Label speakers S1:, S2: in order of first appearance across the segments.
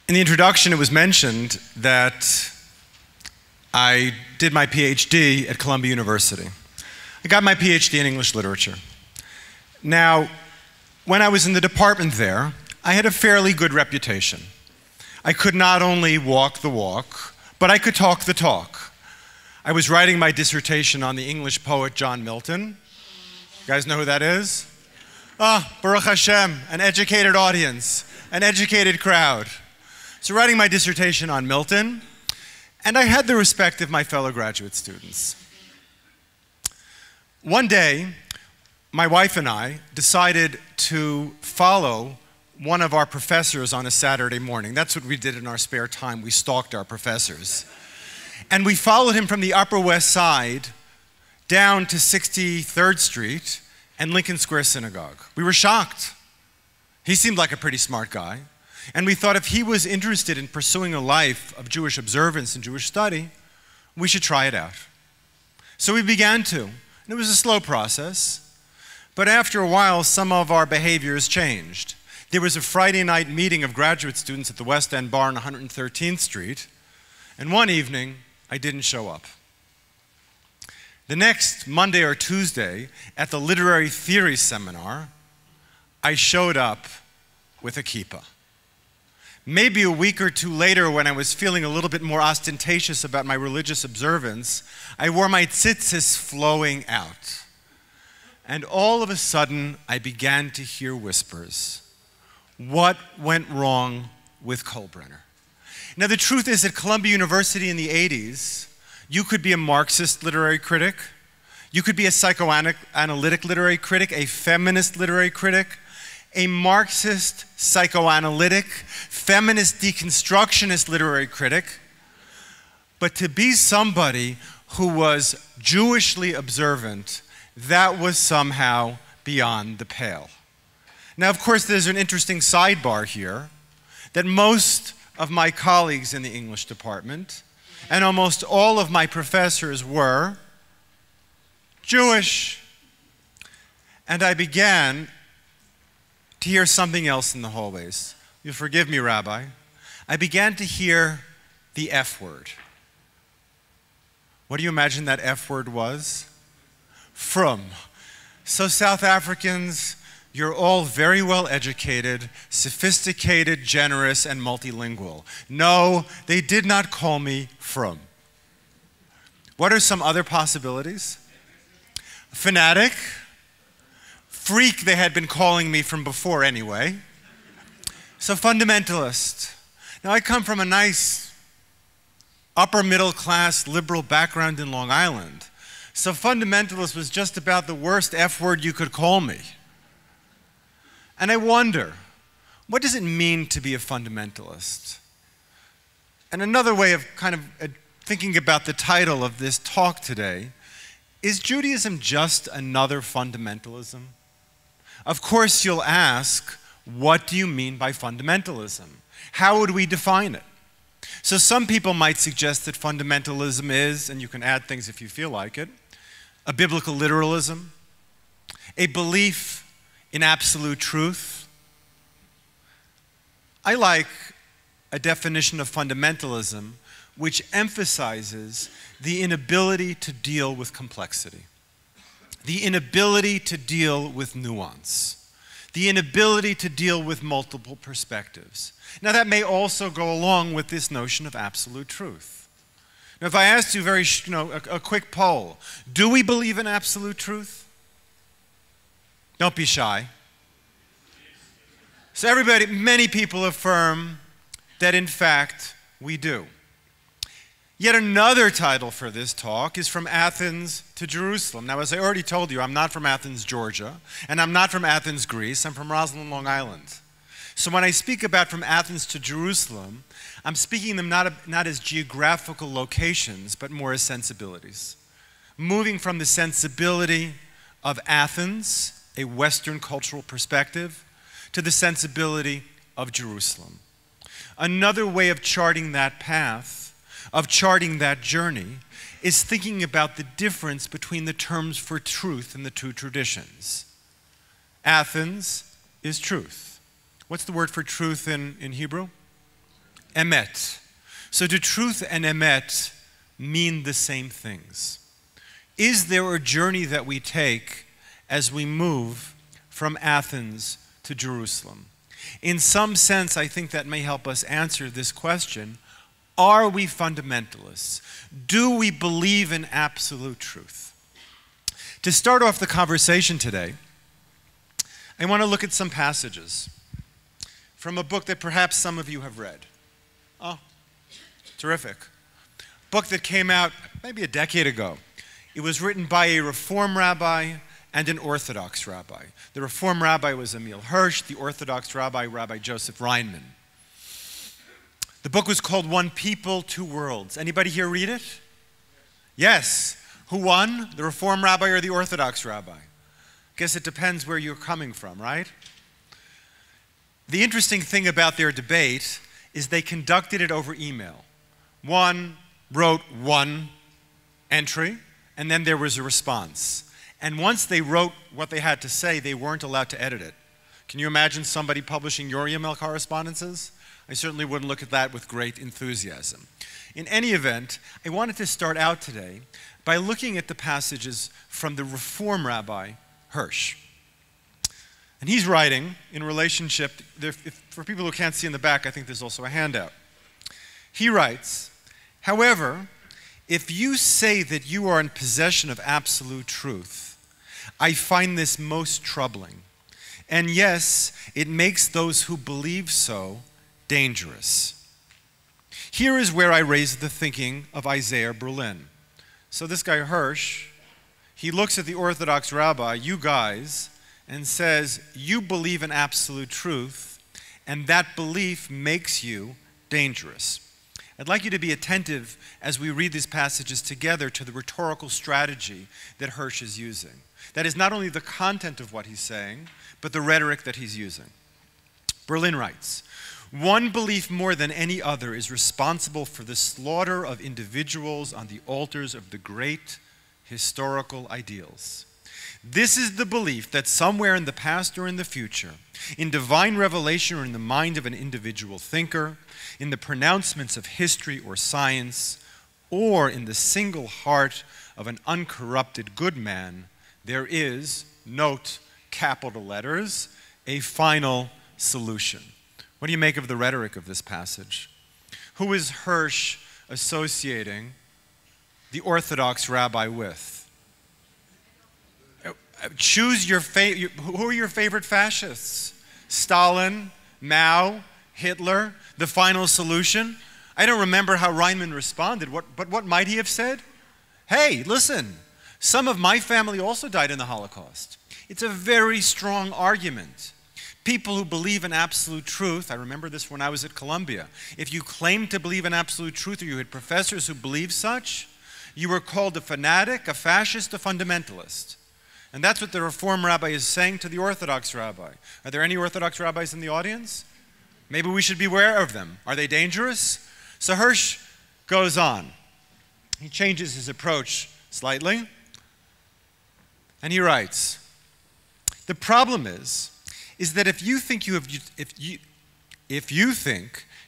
S1: In the introduction, it was mentioned that I did my PhD at Columbia University. I got my PhD in English literature. Now, when I was in the department there, I had a fairly good reputation. I could not only walk the walk, but I could talk the talk. I was writing my dissertation on the English poet John Milton. You guys know who that is? Baruch Hashem, an educated audience, an educated crowd. So writing my dissertation on Milton, and I had the respect of my fellow graduate students. One day, my wife and I decided to follow one of our professors on a Saturday morning. That's what we did in our spare time. We stalked our professors. And we followed him from the Upper West Side down to 63rd Street and Lincoln Square Synagogue. We were shocked. He seemed like a pretty smart guy. And we thought if he was interested in pursuing a life of Jewish observance and Jewish study, we should try it out. So we began to. And it was a slow process. But after a while, some of our behaviors changed. There was a Friday night meeting of graduate students at the West End Bar on 113th Street. And one evening, I didn't show up. The next Monday or Tuesday, at the literary theory seminar, I showed up with a kippah. Maybe a week or two later, when I was feeling a little bit more ostentatious about my religious observance, I wore my tzitzis flowing out. And all of a sudden, I began to hear whispers. What went wrong with Kolbrener? Now, the truth is, at Columbia University in the 80s, you could be a Marxist literary critic, you could be a psychoanalytic literary critic, a feminist literary critic, a Marxist, psychoanalytic, feminist, deconstructionist literary critic, but to be somebody who was Jewishly observant, that was somehow beyond the pale. Now, of course, there's an interesting sidebar here that most of my colleagues in the English department and almost all of my professors were Jewish. And I began to hear something else in the hallways. You'll forgive me, Rabbi. I began to hear the F word. What do you imagine that F word was? From. So South Africans, you're all very well educated, sophisticated, generous, and multilingual. No, they did not call me from. What are some other possibilities? Fanatic. Freak, they had been calling me from before anyway. So fundamentalist. Now, I come from a nice upper middle class liberal background in Long Island. So fundamentalist was just about the worst F word you could call me. And I wonder, what does it mean to be a fundamentalist? And another way of kind of thinking about the title of this talk today is Judaism just another fundamentalism? Of course, you'll ask, what do you mean by fundamentalism? How would we define it? So some people might suggest that fundamentalism is, and you can add things if you feel like it, a biblical literalism, a belief in absolute truth. I like a definition of fundamentalism which emphasizes the inability to deal with complexity, the inability to deal with nuance, the inability to deal with multiple perspectives. Now, that may also go along with this notion of absolute truth. Now, if I asked you a quick poll, do we believe in absolute truth? Don't be shy. So many people affirm that in fact we do. Yet another title for this talk is From Athens to Jerusalem. Now, as I already told you, I'm not from Athens, Georgia, and I'm not from Athens, Greece. I'm from Roslyn, Long Island. So when I speak about From Athens to Jerusalem, I'm speaking them not as geographical locations, but more as sensibilities. Moving from the sensibility of Athens, a Western cultural perspective, to the sensibility of Jerusalem. Another way of charting that path, of charting that journey, is thinking about the difference between the terms for truth in the two traditions. Athens is truth. What's the word for truth in Hebrew? emet. So do truth and emet mean the same things? Is there a journey that we take as we move from Athens to Jerusalem? In some sense, I think that may help us answer this question. Are we fundamentalists? Do we believe in absolute truth? To start off the conversation today, I want to look at some passages from a book that perhaps some of you have read. Oh, terrific. Book that came out maybe a decade ago. It was written by a Reform rabbi and an Orthodox rabbi. The Reform rabbi was Emil Hirsch, the Orthodox rabbi, Rabbi Joseph Reinman. The book was called One People, Two Worlds. Anybody here read it? Yes. Who won? The Reform rabbi or the Orthodox rabbi? Guess it depends where you're coming from, right? The interesting thing about their debate is they conducted it over email. One wrote one entry, and then there was a response. And once they wrote what they had to say, they weren't allowed to edit it. Can you imagine somebody publishing your email correspondences? I certainly wouldn't look at that with great enthusiasm. In any event, I wanted to start out today by looking at the passages from the Reform rabbi Hirsch. And he's writing in relationship, for people who can't see in the back, I think there's also a handout. He writes, however, if you say that you are in possession of absolute truth, I find this most troubling. And yes, it makes those who believe so dangerous. Here is where I raise the thinking of Isaiah Berlin. So this guy Hirsch, he looks at the Orthodox rabbi, you guys, and says, you believe in absolute truth, and that belief makes you dangerous. I'd like you to be attentive as we read these passages together to the rhetorical strategy that Hirsch is using. That is not only the content of what he's saying, but the rhetoric that he's using. Berlin writes, one belief more than any other is responsible for the slaughter of individuals on the altars of the great historical ideals. This is the belief that somewhere in the past or in the future, in divine revelation or in the mind of an individual thinker, in the pronouncements of history or science, or in the single heart of an uncorrupted good man, there is, note capital letters, a final solution. What do you make of the rhetoric of this passage? Who is Hirsch associating the Orthodox rabbi with? Choose your favorite. Who are your favorite fascists? Stalin, Mao, Hitler, the final solution? I don't remember how Reinman responded, but what might he have said? Hey, listen, some of my family also died in the Holocaust. It's a very strong argument. People who believe in absolute truth, I remember this when I was at Columbia, if you claimed to believe in absolute truth or you had professors who believed such, you were called a fanatic, a fascist, a fundamentalist. And that's what the Reform rabbi is saying to the Orthodox rabbi. Are there any Orthodox rabbis in the audience? Maybe we should be aware of them. Are they dangerous? So Hirsch goes on. He changes his approach slightly. And he writes, the problem is that if you think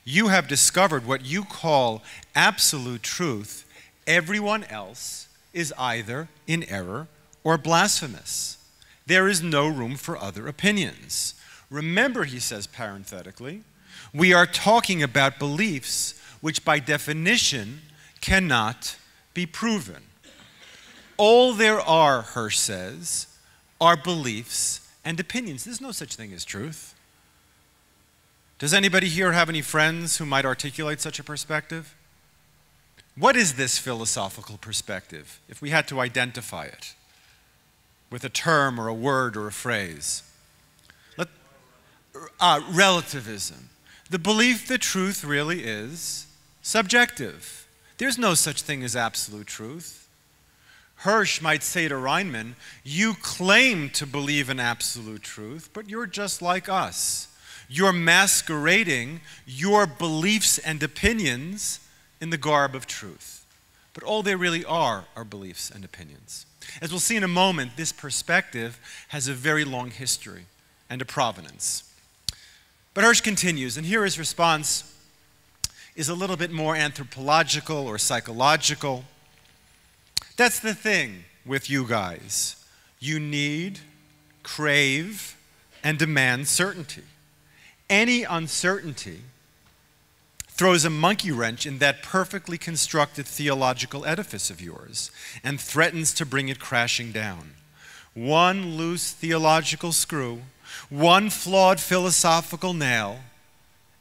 S1: you have discovered what you call absolute truth, everyone else is either in error or blasphemous. There is no room for other opinions. Remember, he says parenthetically, we are talking about beliefs which by definition cannot be proven. All there are, Hirsch says, are beliefs and opinions. There's no such thing as truth. Does anybody here have any friends who might articulate such a perspective? What is this philosophical perspective, if we had to identify it with a term or a word or a phrase? Relativism. The belief that truth really is subjective. There's no such thing as absolute truth. Hirsch might say to Reinman, you claim to believe in absolute truth, but you're just like us. You're masquerading your beliefs and opinions in the garb of truth. But all they really are beliefs and opinions. As we'll see in a moment, this perspective has a very long history and a provenance. But Hirsch continues, and here his response is a little bit more anthropological or psychological. That's the thing with you guys. You need, crave, and demand certainty. Any uncertainty throws a monkey wrench in that perfectly constructed theological edifice of yours and threatens to bring it crashing down. One loose theological screw, one flawed philosophical nail,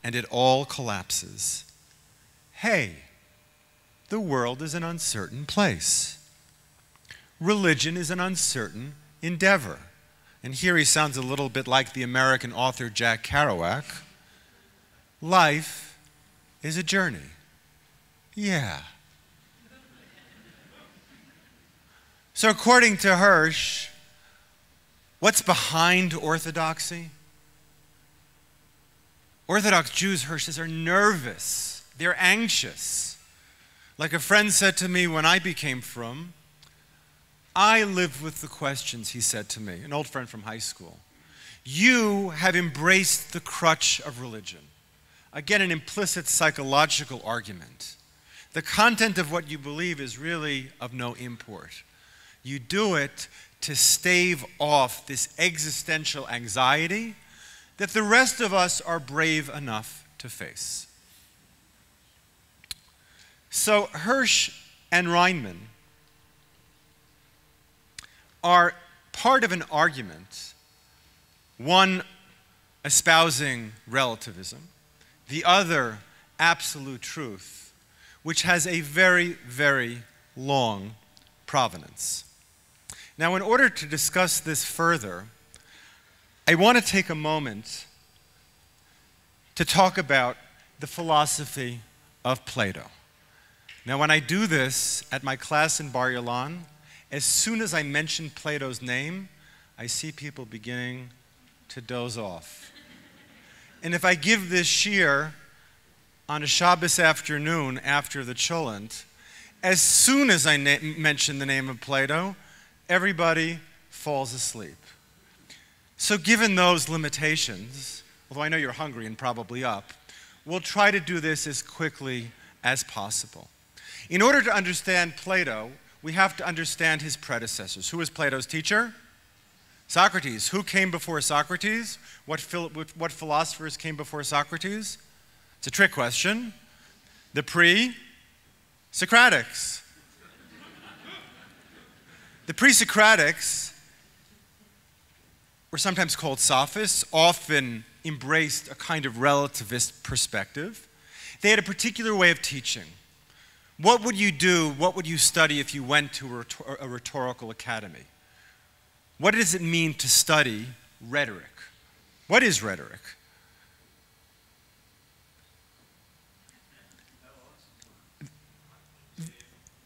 S1: and it all collapses. Hey, the world is an uncertain place. Religion is an uncertain endeavor. And here he sounds a little bit like the American author Jack Kerouac. Life is a journey. Yeah. So according to Hirsch, what's behind orthodoxy? Orthodox Jews, Hirsch says, are nervous. They're anxious. Like a friend said to me when I became frum, I live with the questions, he said to me, an old friend from high school. You have embraced the crutch of religion. Again, an implicit psychological argument. The content of what you believe is really of no import. You do it to stave off this existential anxiety that the rest of us are brave enough to face. So Hirsch and Reinman are part of an argument, one espousing relativism, the other absolute truth, which has a very, very long provenance. Now, in order to discuss this further, I want to take a moment to talk about the philosophy of Plato. Now, when I do this at my class in Bar Ilan, as soon as I mention Plato's name, I see people beginning to doze off. And if I give this shiur on a Shabbos afternoon after the Cholent, as soon as I mention the name of Plato, everybody falls asleep. So given those limitations, although I know you're hungry and probably up, we'll try to do this as quickly as possible. In order to understand Plato, we have to understand his predecessors. Who was Plato's teacher? Socrates. Who came before Socrates? What philosophers came before Socrates? It's a trick question. The pre-Socratics. The pre-Socratics were sometimes called sophists, often embraced a kind of relativist perspective. They had a particular way of teaching. What would you do, what would you study if you went to a rhetorical academy? What does it mean to study rhetoric? What is rhetoric?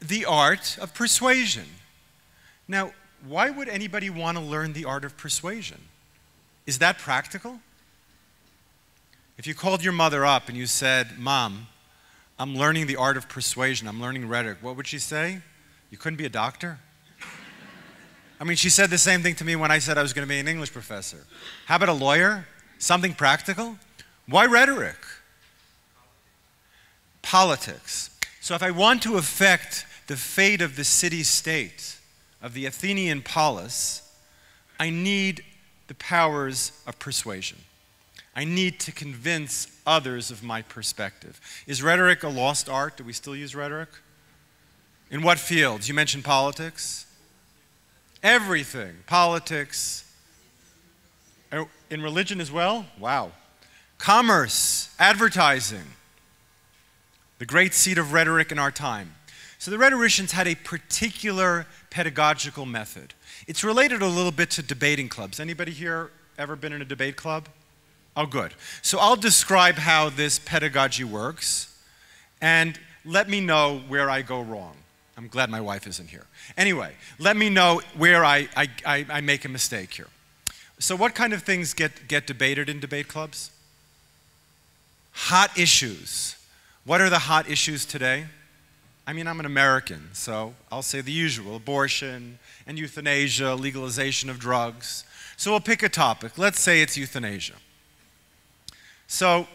S1: The art of persuasion. Now, why would anybody want to learn the art of persuasion? Is that practical? If you called your mother up and you said, Mom, I'm learning the art of persuasion, I'm learning rhetoric, what would she say? You couldn't be a doctor? I mean, she said the same thing to me when I said I was going to be an English professor. How about a lawyer? Something practical? Why rhetoric? Politics. So if I want to affect the fate of the city-state, of the Athenian polis, I need the powers of persuasion. I need to convince others of my perspective. Is rhetoric a lost art? Do we still use rhetoric? In what fields? You mentioned politics. Everything. Politics. In religion as well? Wow. Commerce, advertising. The great seat of rhetoric in our time. So the rhetoricians had a particular pedagogical method. It's related a little bit to debating clubs. Anybody here ever been in a debate club? Oh, good. So I'll describe how this pedagogy works, and let me know where I go wrong. I'm glad my wife isn't here. Anyway, let me know where I make a mistake here. So what kind of things get debated in debate clubs? Hot issues. What are the hot issues today? I mean, I'm an American, so I'll say the usual: abortion and euthanasia, legalization of drugs. So we'll pick a topic. Let's say it's euthanasia. So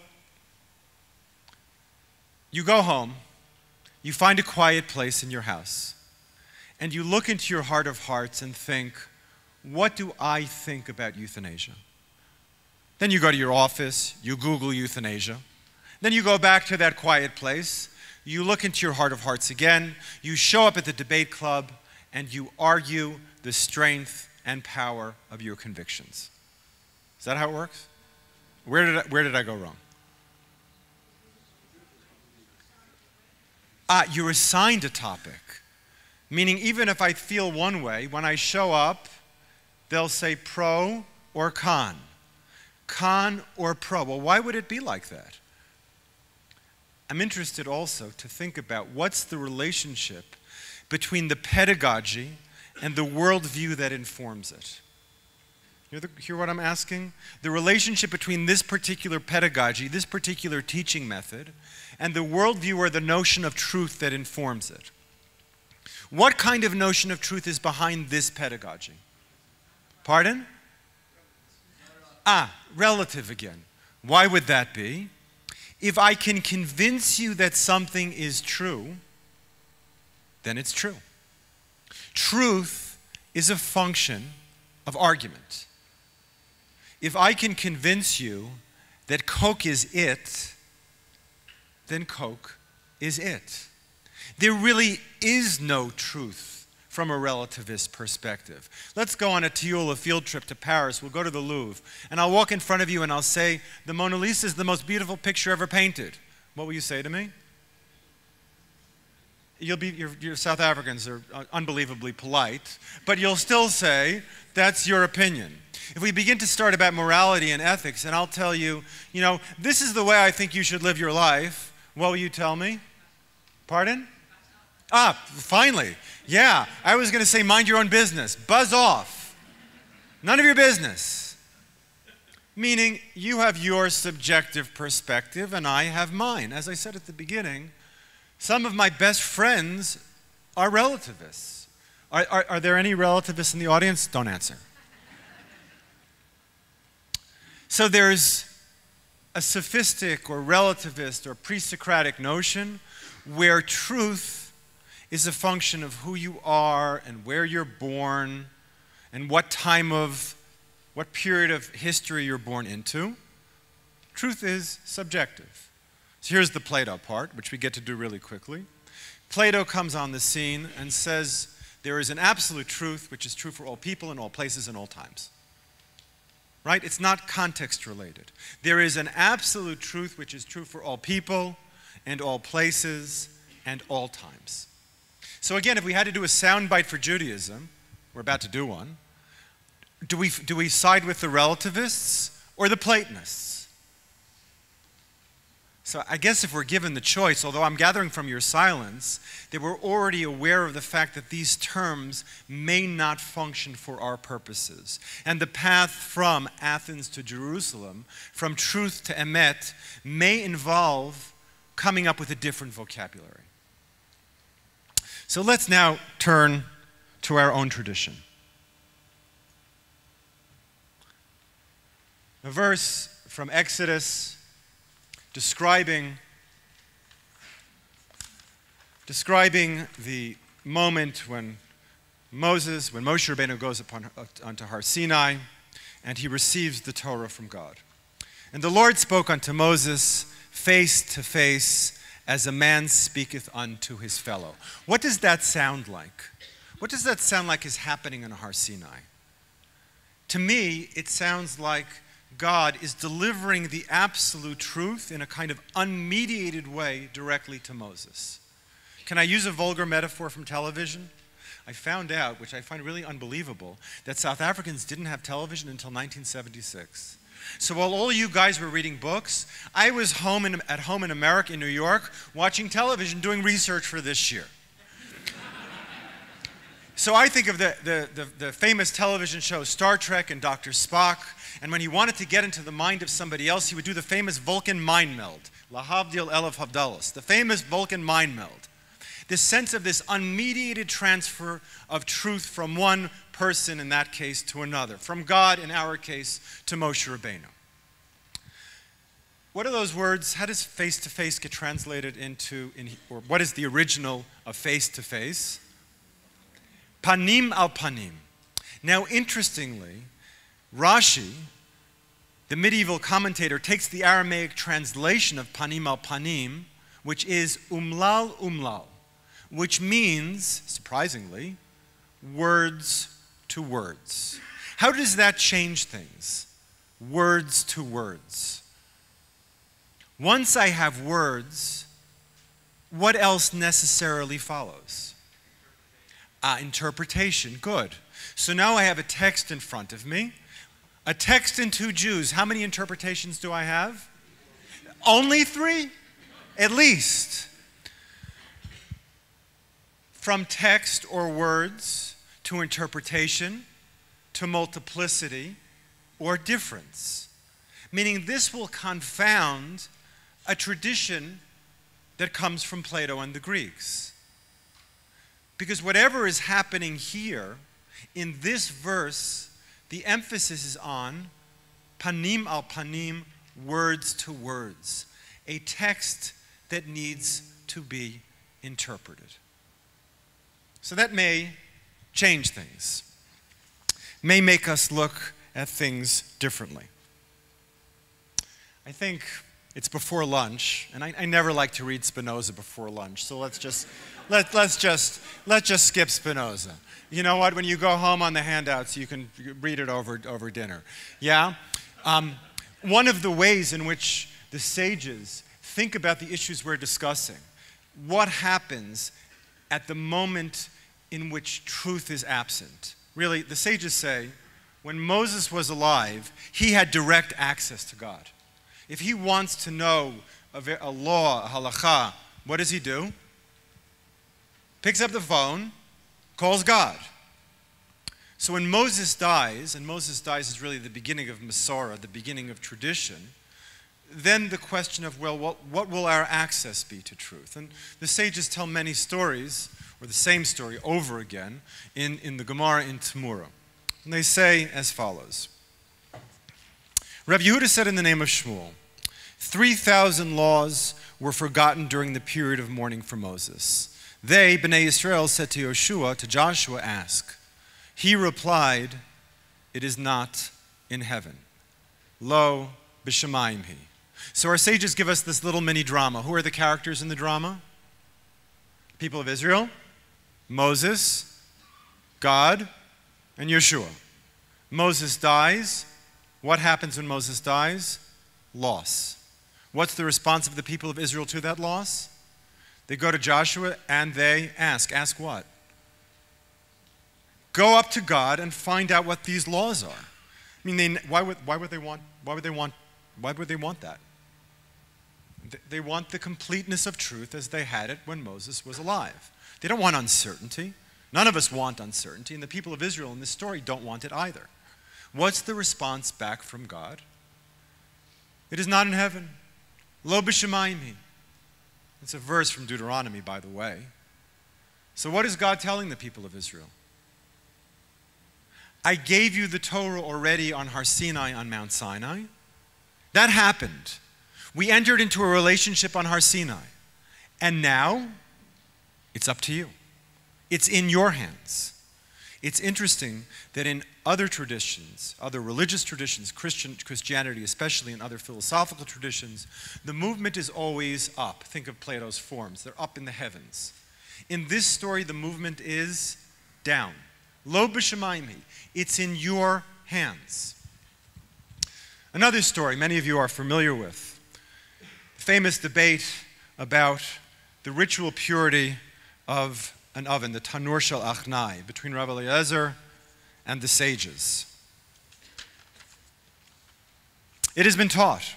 S1: You go home, you find a quiet place in your house, and you look into your heart of hearts and think, what do I think about euthanasia? Then you go to your office, you Google euthanasia. Then you go back to that quiet place, you look into your heart of hearts again, you show up at the debate club, and you argue the strength and power of your convictions. Is that how it works? Where did I go wrong? You're assigned a topic. Meaning even if I feel one way, when I show up, they'll say pro or con. Con or pro. Well, why would it be like that? I'm interested also to think about what's the relationship between the pedagogy and the worldview that informs it. Hear what I'm asking? The relationship between this particular pedagogy, this particular teaching method, and the worldview or the notion of truth that informs it. What kind of notion of truth is behind this pedagogy? Pardon? Relative again. Why would that be? If I can convince you that something is true, then it's true. Truth is a function of argument. If I can convince you that Coke is it, then Coke is it. There really is no truth from a relativist perspective. Let's go on a Tioula field trip to Paris. We'll go to the Louvre, and I'll walk in front of you and I'll say, the Mona Lisa is the most beautiful picture ever painted. What will you say to me? Your South Africans are unbelievably polite, but you'll still say, that's your opinion. If we begin to start about morality and ethics, and I'll tell you, this is the way I think you should live your life, what will you tell me? Pardon? Finally. Yeah, I was going to say mind your own business. Buzz off. None of your business. Meaning you have your subjective perspective and I have mine. As I said at the beginning, some of my best friends are relativists. Are there any relativists in the audience? Don't answer. So there's a sophistic or relativist or pre-Socratic notion where truth is a function of who you are and where you're born and what period of history you're born into. Truth is subjective. So here's the Plato part, which we get to do really quickly. Plato comes on the scene and says there is an absolute truth which is true for all people in all places and all times. Right? It's not context related. There is an absolute truth which is true for all people and all places and all times. So again, if we had to do a soundbite for Judaism, we're about to do one, do we side with the relativists or the Platonists? So I guess if we're given the choice, although I'm gathering from your silence that we're already aware of the fact that these terms may not function for our purposes. And the path from Athens to Jerusalem, from truth to emet, may involve coming up with a different vocabulary. So let's now turn to our own tradition. A verse from Exodus describing the moment when Moshe Rabbeinu goes onto Har Sinai and he receives the Torah from God. And the Lord spoke unto Moses face to face as a man speaketh unto his fellow. What does that sound like? What does that sound like is happening in Har Sinai? To me, it sounds like God is delivering the absolute truth in a kind of unmediated way directly to Moses. Can I use a vulgar metaphor from television? I found out, which I find really unbelievable, that South Africans didn't have television until 1976. So while all you guys were reading books, I was at home in America, in New York, watching television, doing research for this year. So I think of the famous television show Star Trek and Dr. Spock, and when he wanted to get into the mind of somebody else, he would do the famous Vulcan mind meld, Lahavdil Elef Havdalas, the famous Vulcan mind meld. This sense of this unmediated transfer of truth from one person, in that case, to another, from God, in our case, to Moshe Rabbeinu. What are those words? How does face-to-face get translated into, or what is the original of face-to-face? Panim al panim. Now, interestingly, Rashi, the medieval commentator, takes the Aramaic translation of panim al panim, which is umlal umlal, which means, surprisingly, words to words. How does that change things? Words to words. Once I have words, what else necessarily follows? Interpretation. Good. So now I have a text in front of me. A text in two Jews. How many interpretations do I have? Only three? At least. From text or words to interpretation to multiplicity or difference. Meaning this will confound a tradition that comes from Plato and the Greeks. Because whatever is happening here, in this verse, the emphasis is on panim al panim, words to words, a text that needs to be interpreted. So that may change things, may make us look at things differently. I think it's before lunch, and I never like to read Spinoza before lunch, so let's just skip Spinoza. You know what? When you go home on the handouts, you can read it over dinner. Yeah? One of the ways in which the sages think about the issues we're discussing, what happens at the moment in which truth is absent. Really, the sages say, when Moses was alive, he had direct access to God. If he wants to know a law, a halakha, what does he do? Picks up the phone, calls God. So when Moses dies, and Moses dies is really the beginning of Masorah, the beginning of tradition, then the question of, well, what will our access be to truth? And the sages tell many stories, or the same story over again, in the Gemara in Tamura. And they say as follows. Rabbi Yehuda said in the name of Shmuel, 3,000 laws were forgotten during the period of mourning for Moses. They, Bnei Yisrael, said to Yoshua, to Joshua, ask. He replied, it is not in heaven. Lo b'shamayim hi. So our sages give us this little mini drama. Who are the characters in the drama? People of Israel, Moses, God, and Yeshua. Moses dies. What happens when Moses dies? Loss. What's the response of the people of Israel to that loss? They go to Joshua and they ask. Ask what? Go up to God and find out what these laws are. I mean, why would they want that? They want the completeness of truth as they had it when Moses was alive. They don't want uncertainty. None of us want uncertainty, and the people of Israel in this story don't want it either. What's the response back from God? It is not in heaven. Lo b'shamayim hi. It's a verse from Deuteronomy, by the way. So what is God telling the people of Israel? I gave you the Torah already on Har Sinai, on Mount Sinai. That happened. We entered into a relationship on Har Sinai. And now, it's up to you. It's in your hands. It's interesting that in other traditions, other religious traditions, Christianity especially, and other philosophical traditions, the movement is always up. Think of Plato's forms. They're up in the heavens. In this story, the movement is down. Lo b'shamayim hi. It's in your hands. Another story many of you are familiar with. The famous debate about the ritual purity of an oven, the Tanur Shel Achnai, between Rabbi Eliezer and the sages. It has been taught.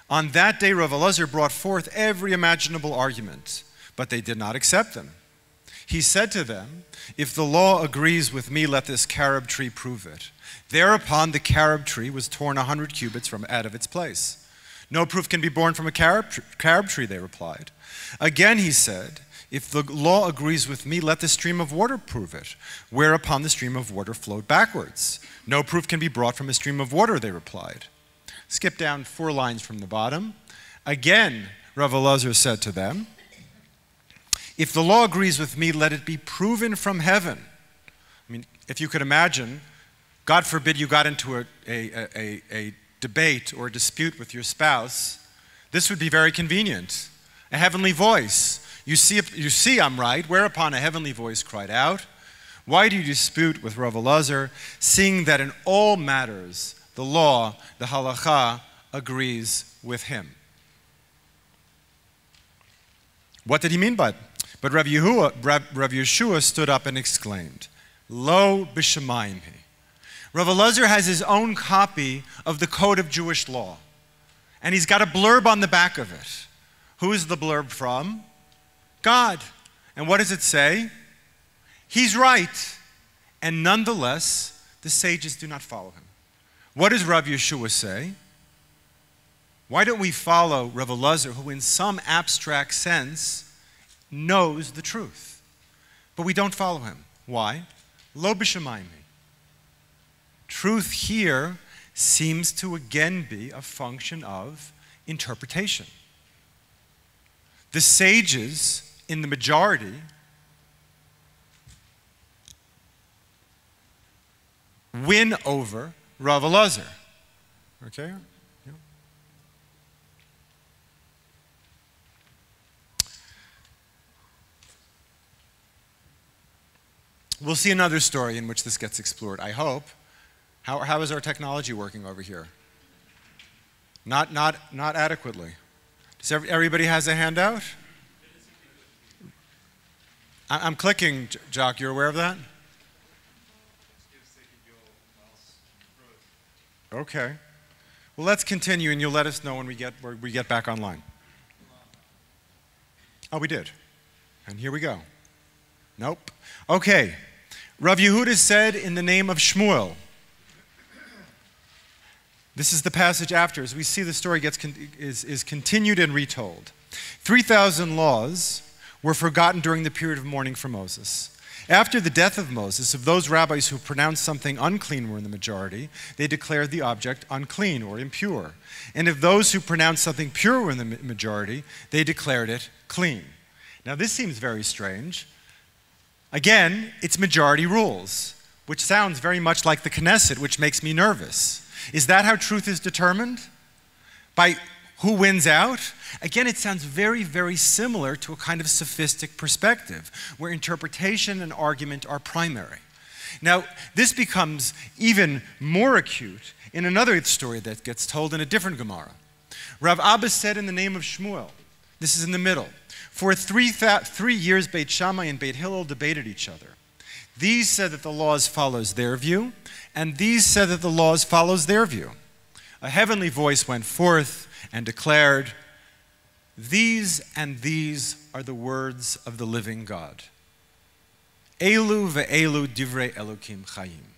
S1: On that day, Rabbi Eliezer brought forth every imaginable argument, but they did not accept them. He said to them, if the law agrees with me, let this carob tree prove it. Thereupon the carob tree was torn 100 cubits out of its place. No proof can be borne from a carob tree, they replied. Again he said, if the law agrees with me, let the stream of water prove it. Whereupon the stream of water flowed backwards. No proof can be brought from a stream of water, they replied. Skip down 4 lines from the bottom. Again, Rav Elazar said to them, if the law agrees with me, let it be proven from heaven. I mean, if you could imagine, God forbid you got into a debate or a dispute with your spouse, this would be very convenient. A heavenly voice. You see I'm right, whereupon a heavenly voice cried out, why do you dispute with Rav Elazar, seeing that in all matters the law, the halakha, agrees with him? What did he mean by it? But Rav Yeshua stood up and exclaimed, Lo b'shamayim hi. Rav Elazar has his own copy of the Code of Jewish Law, and he's got a blurb on the back of it. Who is the blurb from? God. And what does it say? He's right, and nonetheless, the sages do not follow him. What does Rav Yeshua say? Why don't we follow Rav Elazar, who in some abstract sense knows the truth? But we don't follow him. Why? Lo b'shamayim hi. Truth here seems to again be a function of interpretation. The sages in the majority win over Rav Elazar. Okay? Yeah. We'll see another story in which this gets explored, I hope. How is our technology working over here? Not adequately. Does everybody has a handout? I'm clicking, Jock. You're aware of that? Okay. Well, let's continue, and you'll let us know when we get back online. Oh, we did. And here we go. Nope. Okay. Rav Yehuda said in the name of Shmuel. This is the passage after. As we see, the story is continued and retold. 3,000 laws were forgotten during the period of mourning for Moses. After the death of Moses, if those rabbis who pronounced something unclean were in the majority, they declared the object unclean or impure. And if those who pronounced something pure were in the majority, they declared it clean. Now this seems very strange. Again, it's majority rules, which sounds very much like the Knesset, which makes me nervous. Is that how truth is determined? By who wins out? Again, it sounds very, very similar to a kind of sophistic perspective, where interpretation and argument are primary. Now, this becomes even more acute in another story that gets told in a different Gemara. Rav Abba said in the name of Shmuel, this is in the middle, for 3 years Beit Shammai and Beit Hillel debated each other. These said that the laws follows their view, and these said that the laws follows their view. A heavenly voice went forth and declared, these and these are the words of the living God. Elu ve'elu divrei Elokim chayim.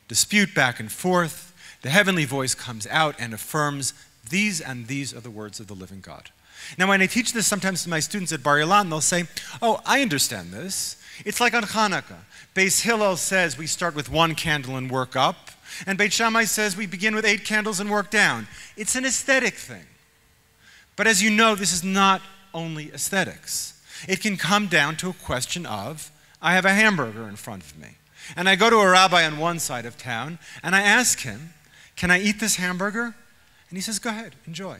S1: Dispute back and forth. The heavenly voice comes out and affirms, these and these are the words of the living God. Now, when I teach this sometimes to my students at Bar Ilan, they'll say, oh, I understand this. It's like on Hanukkah. Beis Hillel says we start with 1 candle and work up, and Beit Shammai says we begin with 8 candles and work down. It's an aesthetic thing. But as you know, this is not only aesthetics. It can come down to a question of, I have a hamburger in front of me, and I go to a rabbi on one side of town, and I ask him, can I eat this hamburger? And he says, go ahead, enjoy.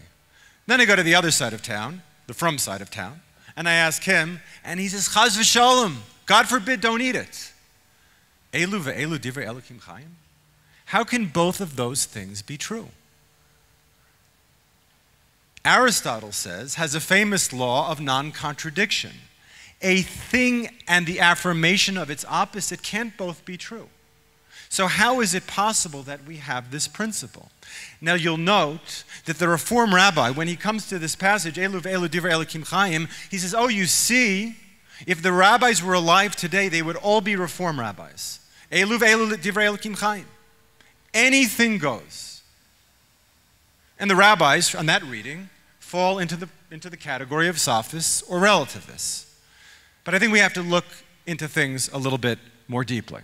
S1: Then I go to the other side of town, the from side of town, and I ask him, and he says, Chaz v'shalom, God forbid, don't eat it. Elu ve'elu divrei Elokim chayim. How can both of those things be true? Aristotle has a famous law of non-contradiction. A thing and the affirmation of its opposite can't both be true. So how is it possible that we have this principle? Now you'll note that the Reform rabbi, when he comes to this passage, Elu ve'elu divrei Elokim chayim, he says, oh, you see, if the rabbis were alive today, they would all be Reform rabbis. Elu ve'elu divrei Elokim chayim. Anything goes. And the rabbis, on that reading, fall into the category of sophists or relativists. But I think we have to look into things a little bit more deeply.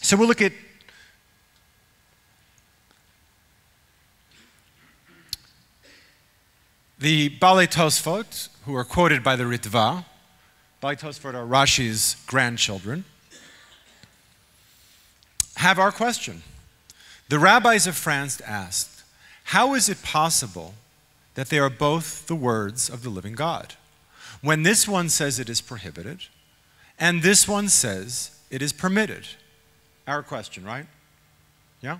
S1: So we'll look at The Balei Tosfot, who are quoted by the Ritva, Balei Tosfot are Rashi's grandchildren, have our question. The rabbis of France asked, how is it possible that they are both the words of the living God, when this one says it is prohibited, and this one says it is permitted? Our question, right? Yeah?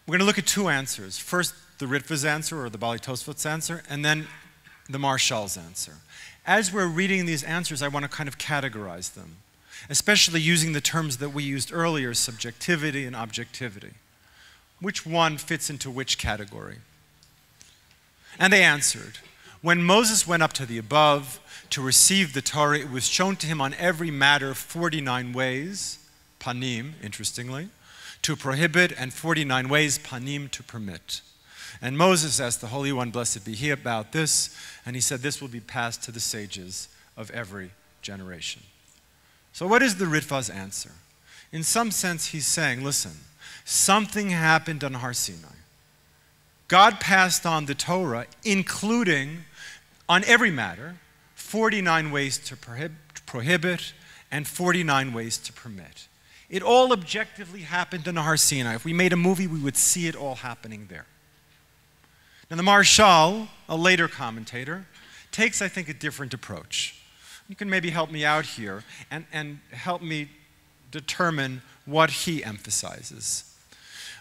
S1: We're going to look at two answers. First, the Ritva's answer, or the Balei Tosfot's answer, and then the Marshal's answer. As we're reading these answers, I want to kind of categorize them, especially using the terms that we used earlier, subjectivity and objectivity. Which one fits into which category? And they answered, when Moses went up to the above to receive the Torah, it was shown to him on every matter 49 ways, panim, interestingly, to prohibit, and 49 ways, panim, to permit. And Moses asked the Holy One, blessed be he, about this, and he said, this will be passed to the sages of every generation. So what is the Ritva's answer? In some sense, he's saying, listen, something happened on Har Sinai. God passed on the Torah, including, on every matter, 49 ways to prohibit and 49 ways to permit. It all objectively happened on Har Sinai. If we made a movie, we would see it all happening there. Now, the Marshal, a later commentator, takes, I think, a different approach. You can maybe help me out here and help me determine what he emphasizes.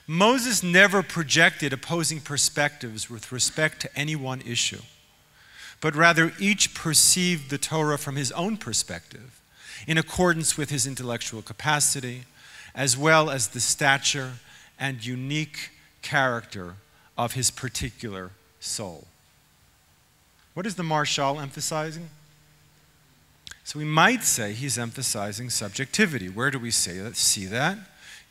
S1: Moses never projected opposing perspectives with respect to any one issue, but rather each perceived the Torah from his own perspective, in accordance with his intellectual capacity, as well as the stature and unique character of his particular soul. What is the Marshal emphasizing? So we might say he's emphasizing subjectivity. Where do we see that?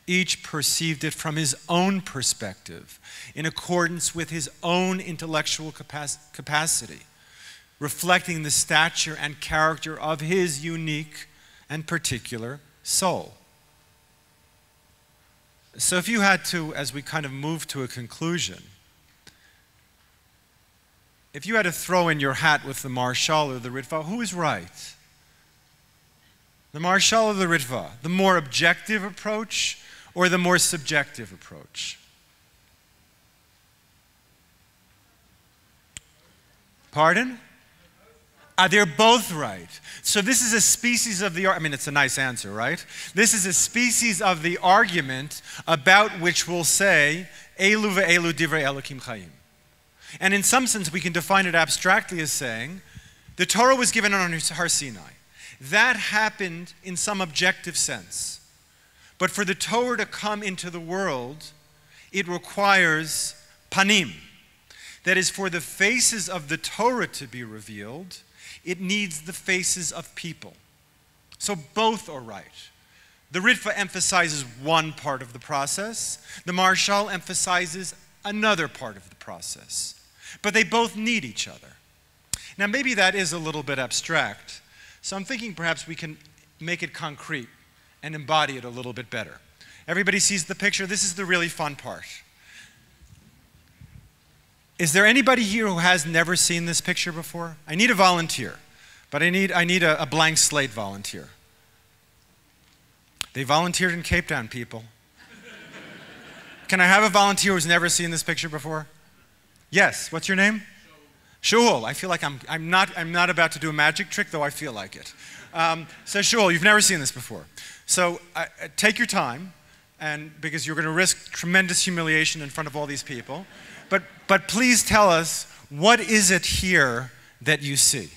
S1: Each perceived it from his own perspective, in accordance with his own intellectual capacity, reflecting the stature and character of his unique and particular soul. So if you had to, as we kind of move to a conclusion, if you had to throw in your hat with the Marshal or the Ritva, who is right? The Marshal or the Ritva? The more objective approach or the more subjective approach? Pardon? They're both right. So this is a species of the, I mean, it's a nice answer, right? This is a species of the argument about which we'll say, Elu ve'elu divrei Elokim chayim. And in some sense, we can define it abstractly as saying, the Torah was given on Har Sinai. That happened in some objective sense. But for the Torah to come into the world, it requires panim. That is, for the faces of the Torah to be revealed, it needs the faces of people. So both are right. The Ritva emphasizes one part of the process. The Marshal emphasizes another part of the process. But they both need each other. Now maybe that is a little bit abstract. So I'm thinking perhaps we can make it concrete and embody it a little bit better. Everybody sees the picture. This is the really fun part. Is there anybody here who has never seen this picture before? I need a volunteer, but I need a blank slate volunteer. They volunteered in Cape Town, people. Can I have a volunteer who's never seen this picture before? Yes. What's your name? Shul. I feel like I'm not about to do a magic trick, though I feel like it. So Shul, you've never seen this before. So take your time, and because you're going to risk tremendous humiliation in front of all these people. But please tell us, what is it here that you see?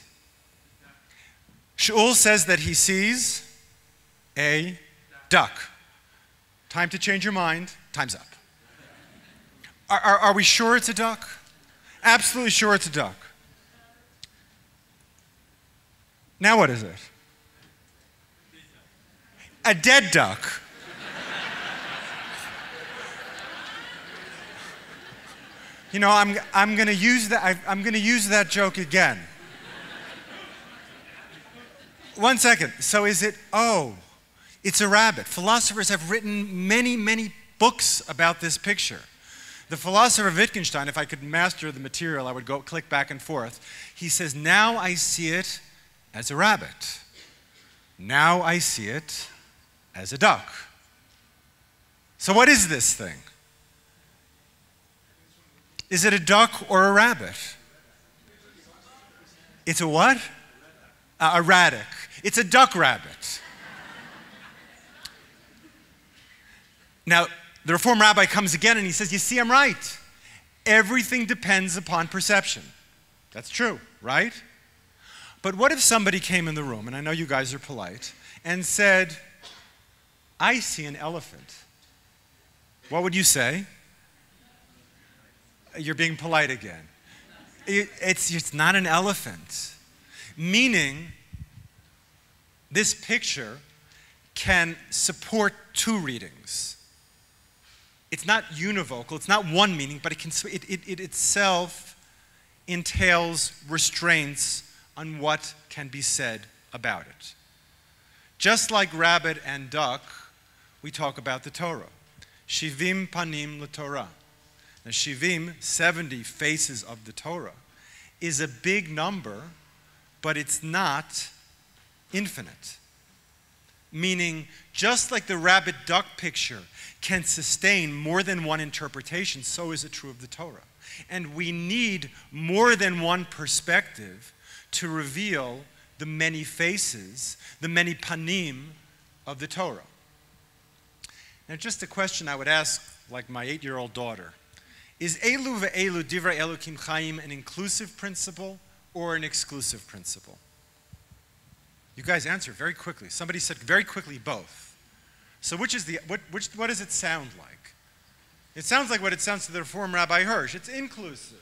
S1: Shul says that he sees a duck. Time to change your mind. Time's up. Are we sure it's a duck? Absolutely sure it's a duck. Now what is it? A dead duck. You know, I'm going to use that joke again. One second. So is it? Oh, it's a rabbit. Philosophers have written many, many books about this picture. The philosopher Wittgenstein, if I could master the material, I would go click back and forth. He says, now I see it as a rabbit. Now I see it as a duck. So what is this thing? Is it a duck or a rabbit? It's a what? A radic. It's a duck rabbit. Now, the Reform rabbi comes again and he says, you see, I'm right. Everything depends upon perception. That's true, right? But what if somebody came in the room, and I know you guys are polite, and said, I see an elephant? What would you say? You're being polite again. It's not an elephant. Meaning, this picture can support two readings. It's not univocal, it's not one meaning, but it itself entails restraints on what can be said about it. Just like rabbit and duck, we talk about the Torah. Shivim panim l'Torah. Now, Shivim, 70 faces of the Torah, is a big number, but it's not infinite. Meaning, just like the rabbit-duck picture can sustain more than one interpretation, so is it true of the Torah. And we need more than one perspective to reveal the many faces, the many panim of the Torah. Now, just a question I would ask, like my 8-year-old daughter. Is Elu ve'elu divrei Elokim Chaim an inclusive principle or an exclusive principle? You guys answer very quickly. Somebody said very quickly both. So what does it sound like? It sounds like what it sounds to the Reform Rabbi Hirsch. It's inclusive.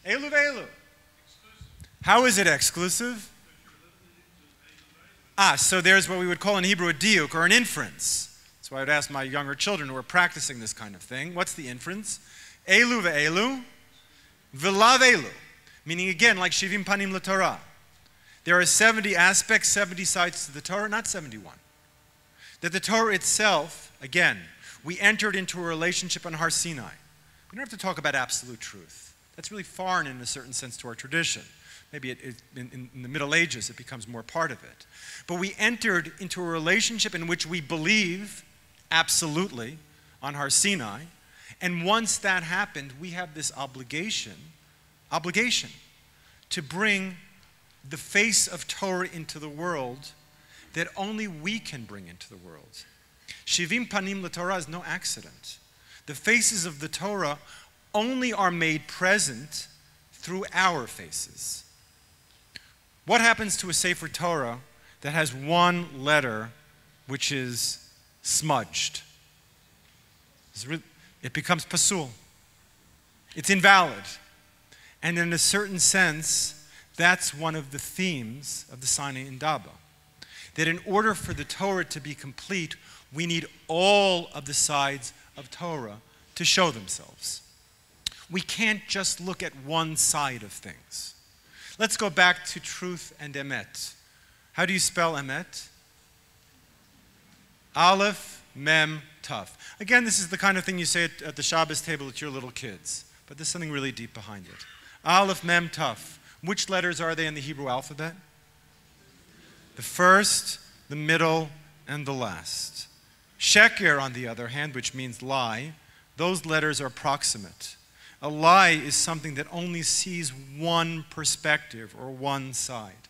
S1: Elu ve'elu. How is it exclusive? So there's what we would call in Hebrew a diuk, or an inference. That's why I would ask my younger children who are practicing this kind of thing. What's the inference? Elu ve'elu, v'la ve'elu. Meaning again, like Shivim panim l'Torah. There are 70 aspects, 70 sides to the Torah, not 71. That the Torah itself, again, we entered into a relationship on Har Sinai. We don't have to talk about absolute truth. That's really foreign in a certain sense to our tradition. Maybe in the Middle Ages it becomes more part of it. But we entered into a relationship in which we believe absolutely on Har Sinai. And once that happened, we have this obligation to bring the face of Torah into the world that only we can bring into the world. Shivim panim l'Torah is no accident. The faces of the Torah only are made present through our faces. What happens to a Sefer Torah that has one letter which is smudged? It becomes pasul. It's invalid. And in a certain sense, that's one of the themes of the Sinai Indaba. That in order for the Torah to be complete, we need all of the sides of Torah to show themselves. We can't just look at one side of things. Let's go back to truth and emet. How do you spell emet? Aleph, mem, taf. Again, this is the kind of thing you say at the Shabbos table at your little kids. But there's something really deep behind it. Aleph, mem, taf. Which letters are they in the Hebrew alphabet? The first, the middle, and the last. Sheker, on the other hand, which means lie, those letters are proximate. A lie is something that only sees one perspective or one side.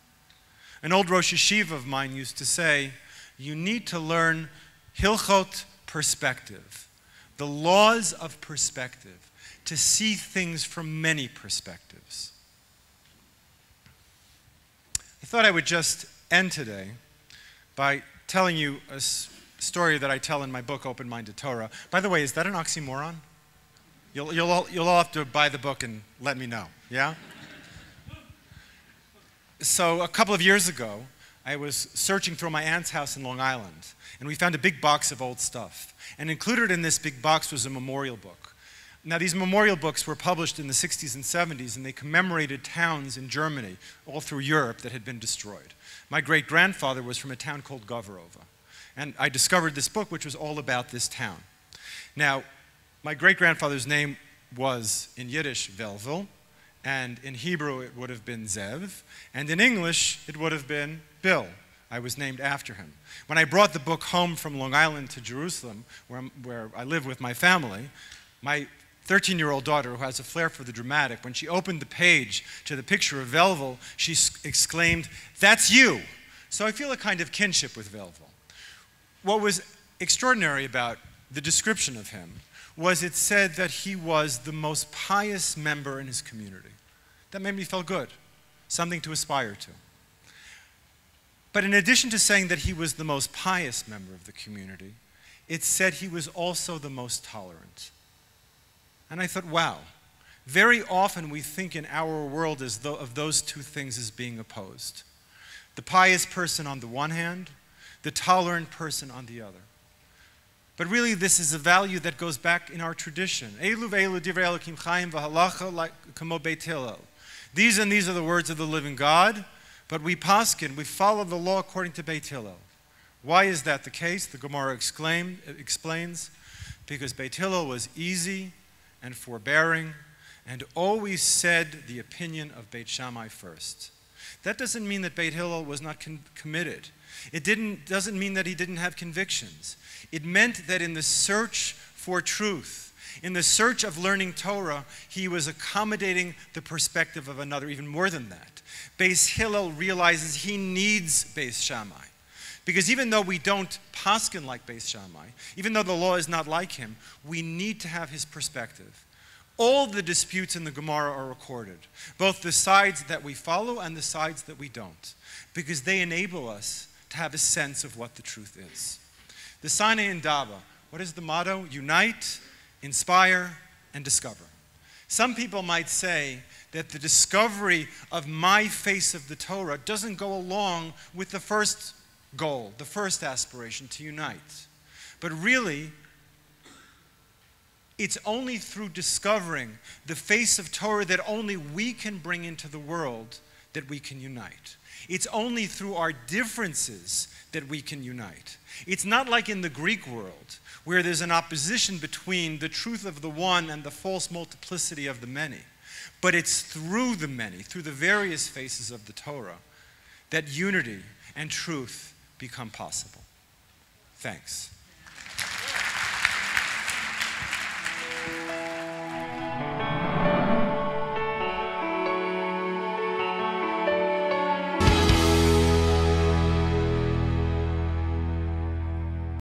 S1: An old Rosh Yeshiva of mine used to say, you need to learn Hilchot perspective, the laws of perspective, to see things from many perspectives. I thought I would just end today by telling you a story that I tell in my book, Minded Torah. By the way, is that an oxymoron? You'll all have to buy the book and let me know, yeah? So a couple of years ago, I was searching through my aunt's house in Long Island, and we found a big box of old stuff. And included in this big box was a memorial book. Now, these memorial books were published in the 60s and 70s, and they commemorated towns in Germany, all through Europe, that had been destroyed. My great-grandfather was from a town called Govorova. And I discovered this book, which was all about this town. Now, my great-grandfather's name was in Yiddish Velvel, and in Hebrew it would have been Zev, and in English it would have been Bill. I was named after him. When I brought the book home from Long Island to Jerusalem, where I live with my family, my 13-year-old daughter, who has a flair for the dramatic, when she opened the page to the picture of Velvel, she exclaimed, "That's you!" So I feel a kind of kinship with Velvel. What was extraordinary about the description of him was it said that he was the most pious member in his community. That made me feel good, something to aspire to. But in addition to saying that he was the most pious member of the community, it said he was also the most tolerant. And I thought, wow, very often we think in our world as though of those two things as being opposed. The pious person on the one hand, the tolerant person on the other. But really this is a value that goes back in our tradition. Elu ve'elu divrei Elokim chaim v'halacha kamo Beit Hillel. These and these are the words of the living God, but we paskin, we follow the law according to Beit Hillel. Why is that the case? The Gemara explains, because Beit Hillel was easy and forbearing and always said the opinion of Beit Shammai first. That doesn't mean that Beit Hillel was not committed. It doesn't mean that he didn't have convictions. It meant that in the search for truth, in the search of learning Torah, he was accommodating the perspective of another, even more than that. Beis Hillel realizes he needs Beis Shammai. Because even though we don't paskin like Beis Shammai, even though the law is not like him, we need to have his perspective. All the disputes in the Gemara are recorded, both the sides that we follow and the sides that we don't, because they enable us to have a sense of what the truth is. The Sinai and Dava, what is the motto? Unite, inspire, and discover. Some people might say that the discovery of my face of the Torah doesn't go along with the first goal, the first aspiration, to unite. But really, it's only through discovering the face of Torah that only we can bring into the world that we can unite. It's only through our differences that we can unite. It's not like in the Greek world, where there's an opposition between the truth of the one and the false multiplicity of the many. But it's through the many, through the various faces of the Torah, that unity and truth become possible. Thanks.